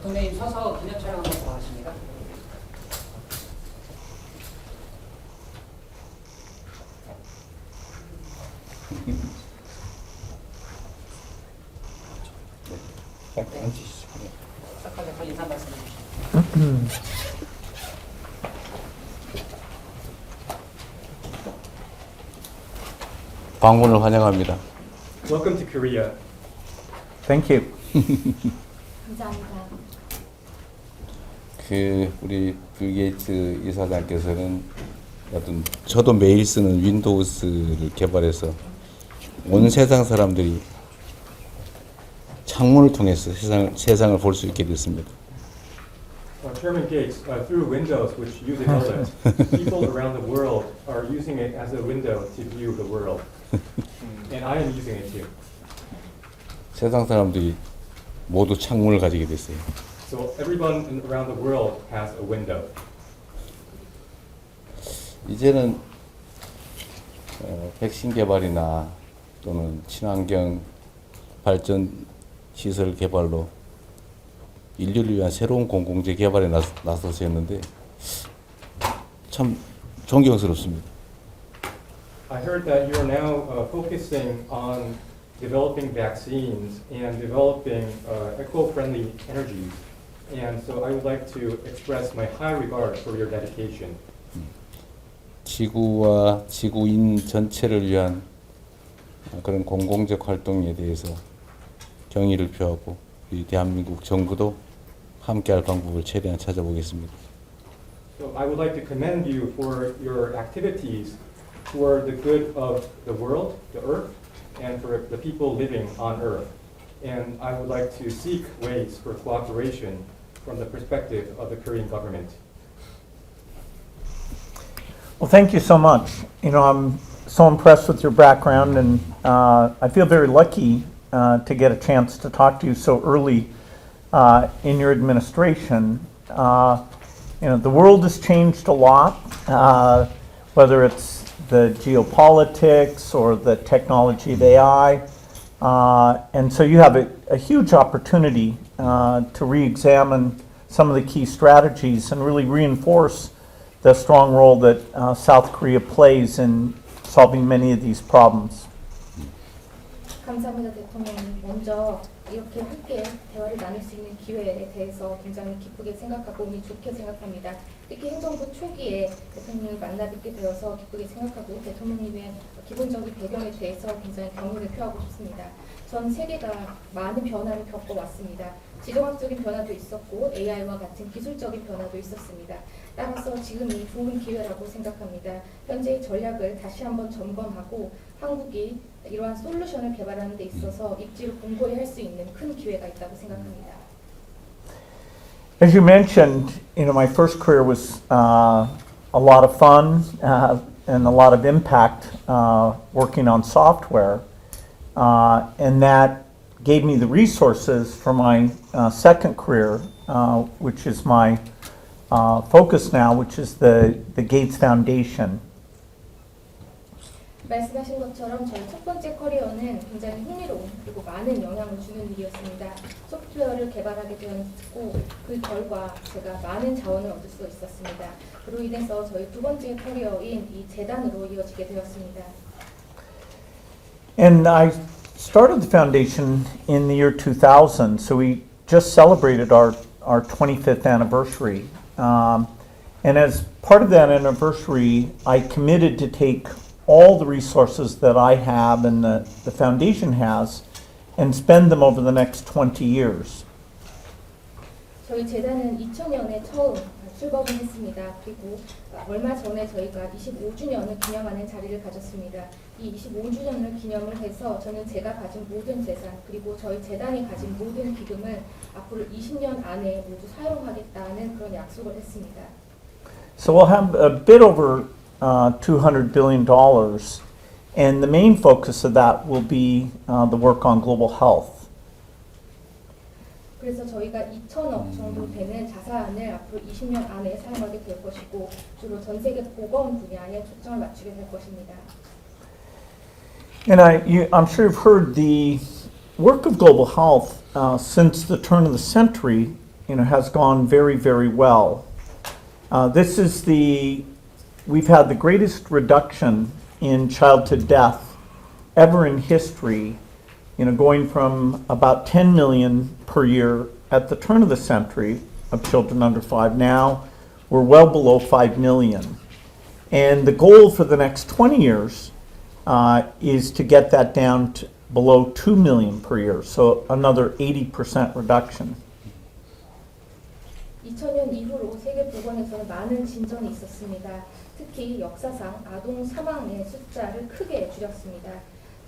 대통령님 서서 기념 촬영 한번 더 하십니다. 싹하게 인사 말씀해 주시죠. 방문을 환영합니다. Welcome to Korea. Thank you. 감사합니다. 우리 빌 게이츠 이사장께서는 저도 매일 쓰는 윈도우스를 개발해서 온 세상 사람들이 창문을 통해서 세상을 볼 수 있게 됐습니다. Chairman Gates, through Windows, which uses OLED, people around the world are using it as a window to view the world. And I am using it too. 세상 사람들이 모두 창문을 가지게 됐어요. So everyone around the world has a window. 이제는 백신 개발이나 또는 친환경 발전 시설 개발로 인류를 위한 새로운 공공재 개발에 나서서 했는데 참 존경스럽습니다. I heard that you are now focusing on developing vaccines and developing eco-friendly energies. And so I would like to express my high regard for your dedication. 지구와 지구인 전체를 위한 그런 공공적 활동에 대해서 경의를 표하고 이 대한민국 정부도 함께할 방법을 최대한 찾아보겠습니다. So I would like to commend you for your activities for the good of the world, the earth, and for the people living on earth. And I would like to seek ways for cooperation from the perspective of the Korean government. Well, thank you so much. You know, I'm so impressed with your background, and I feel very lucky to get a chance to talk to you so early in your administration. You know, the world has changed a lot, whether it's the geopolitics or the technology of AI. And so you have a huge opportunity to re-examine some of the key strategies and really reinforce the strong role that South Korea plays in solving many of these problems. 감사합니다, 대통령님. 먼저 이렇게 함께 대화를 나눌 수 있는 기회에 대해서 굉장히 기쁘게 생각하고 운이 좋게 생각합니다. 특히 행정부 초기에 대통령을 만나 뵙게 되어서 기쁘게 생각하고 대통령님의 기본적인 배경에 대해서 굉장히 경의를 표하고 싶습니다. 전 세계가 많은 변화를 겪어왔습니다. 지정학적인 변화도 있었고 AI와 같은 기술적인 변화도 있었습니다. 따라서 지금이 좋은 기회라고 생각합니다. 현재의 전략을 다시 한번 점검하고 한국이 이러한 솔루션을 개발하는 데 있어서 입지를 공고히 할 수 있는 큰 기회가 있다고 생각합니다. As you mentioned, you know, my first career was a lot of fun and a lot of impact working on software, and that gave me the resources for my second career, which is my focus now, which is the Gates Foundation. 말씀하신 것처럼 저희 첫 번째 커리어는 굉장히 흥미로운 그리고 많은 영향을 주는 일이었습니다. 소프트웨어를 개발하게 되었고 그 결과 제가 많은 자원을 얻을 수 있었습니다. 그로 인해서 저희 두 번째 커리어인 이 재단으로 이어지게 되었습니다. And I started the foundation in the year 2000, so we just celebrated our 25th anniversary. And as part of that anniversary, I committed to take all the resources that I have and the foundation has and spend them over the next 20 years. 저희 재단은 2000년에 처음 출범을 했습니다. 그리고 얼마 전에 저희가 25주년을 기념하는 자리를 가졌습니다. 이 25주년을 기념을 해서 저는 제가 가진 모든 재산 그리고 저희 재단이 가진 모든 기금을 앞으로 20년 안에 모두 사용하겠다는 그런 약속을 했습니다. So we'll have a bit over $200 billion, and the main focus of that will be the work on global health. 그래서 저희가 2천억 정도 되는 자산을 앞으로 20년 안에 사용하게 될 것이고 주로 전 세계 보건 분야에 초점을 맞추게 될 것입니다. And I'm sure you've heard the work of global health since the turn of the century has gone very, very well. We've had the greatest reduction in childhood death ever in history, going from about 10 million per year at the turn of the century of children under 5. Now we're well below 5 million. And the goal for the next 20 years is to get that down to below 2 million per year, so another 80% reduction. 2000년 이후로 세계보건에서는 많은 진전이 있었습니다. 특히 역사상 아동 사망의 숫자를 크게 줄였습니다.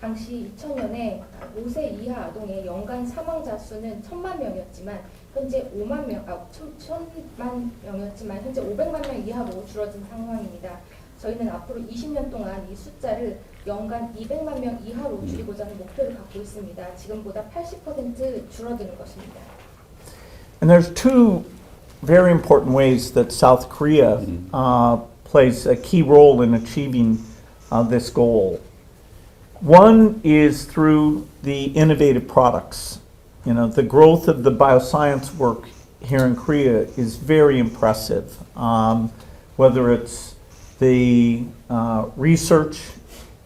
당시 2000년에 5세 이하 아동의 연간 사망자 수는 1000만 명이었지만 현재 1000만 명이었지만 현재 500만 명 이하로 줄어든 상황입니다. 저희는 앞으로 20년 동안 이 숫자를 연간 200만 명 이하로 줄이고자 하는 목표를 갖고 있습니다. 지금보다 80% 줄어드는 것입니다. And there's two very important ways that South Korea plays a key role in achieving this goal. One is through the innovative products. The growth of the bioscience work here in Korea is very impressive. Whether it's the research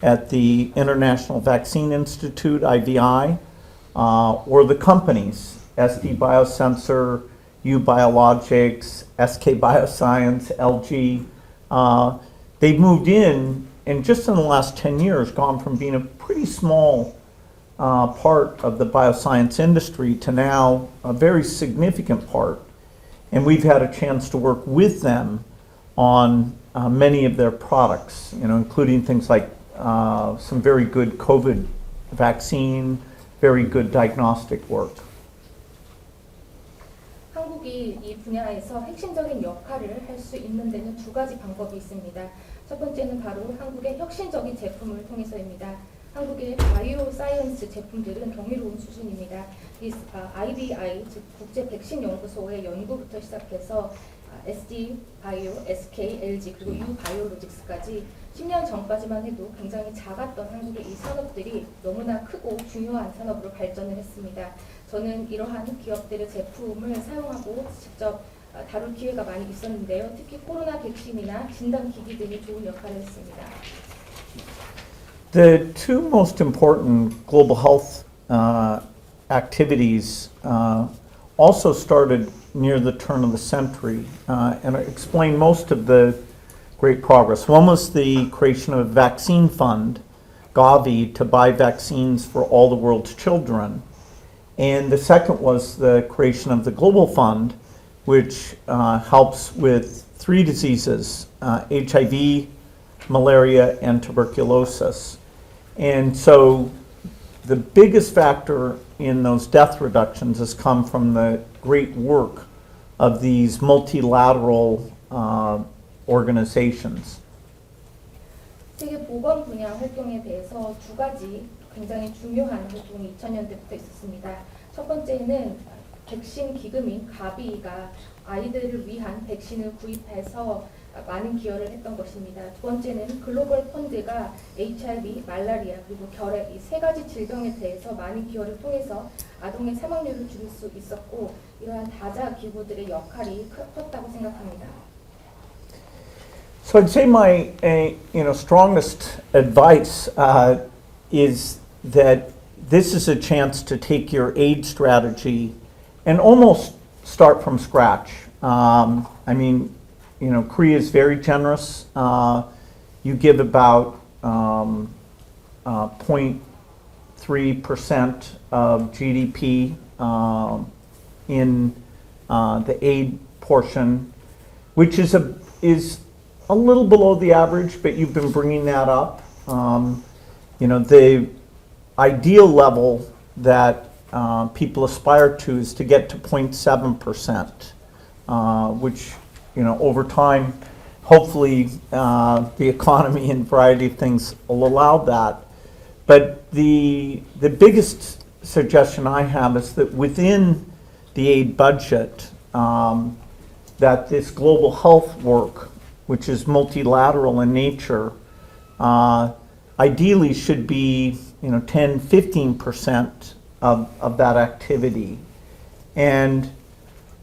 at the International Vaccine Institute, IVI, or the companies, SD Biosensor, U Biologics, SK Bioscience, LG. They've moved in, and just in the last 10 years, gone from being a pretty small part of the bioscience industry to now a very significant part. And we've had a chance to work with them on many of their products, including things like some very good COVID vaccine, very good diagnostic work. 한국이 이 분야에서 핵심적인 역할을 할 수 있는 데는 두 가지 방법이 있습니다. 첫 번째는 바로 한국의 혁신적인 제품을 통해서입니다. 한국의 바이오 사이언스 제품들은 경이로운 수준입니다. IBI, 즉 국제 백신 연구소의 연구부터 시작해서 SD 바이오, SK, LG 그리고 U 바이오로직스까지 10년 전까지만 해도 굉장히 작았던 한국의 이 산업들이 너무나 크고 중요한 산업으로 발전을 했습니다. 저는 이러한 기업들의 제품을 사용하고 직접 다룰 기회가 많이 있었는데요. 특히 코로나 백신이나 진단기기 등이 좋은 역할을 했습니다. The two most important global health activities also started near the turn of the century and explain most of the great progress. One was the creation of a vaccine fund, Gavi, to buy vaccines for all the world's children. And the second was the creation of the Global Fund, which helps with 3 diseases, HIV, malaria, and tuberculosis. And so the biggest factor in those death reductions has come from the great work of these multilateral organizations. 세계 보건 분야 활동에 대해서 두 가지 굉장히 중요한 활동이 2000년대부터 있었습니다. 첫 번째는 백신 기금인 가비가 아이들을 위한 백신을 구입해서 많은 기여를 했던 것입니다. 두 번째는 글로벌 펀드가 HIV, 말라리아 그리고 결핵 이 3가지 질병에 대해서 많은 기여를 통해서 아동의 사망률을 줄일 수 있었고 이러한 다자 기구들의 역할이 컸다고 생각합니다. So I'd say my strongest advice is that this is a chance to take your aid strategy and almost start from scratch. Korea is very generous. You give about 0.3% of GDP in the aid portion, which is a little below the average, but you've been bringing that up. The ideal level that people aspire to is to get to 0.7%, which over time, hopefully the economy and variety of things will allow that. But the biggest suggestion I have is that within the aid budget, that this global health work, which is multilateral in nature, ideally should be 10-15% of that activity. And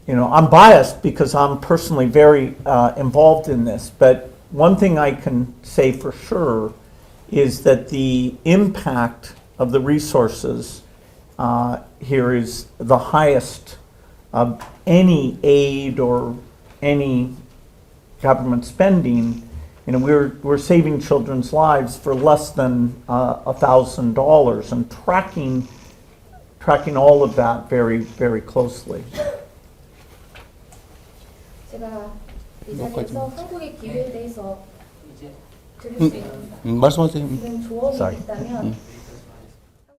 I'm biased because I'm personally very involved in this, but one thing I can say for sure is that the impact of the resources here is the highest of any aid or any government spending. We're saving children's lives for less than $1,000 and tracking all of that very, very closely. 제가 이 자리에서 한국의 기회에 대해서 이제 드릴 수 있는 말씀하세요. 조언이 Sorry. 있다면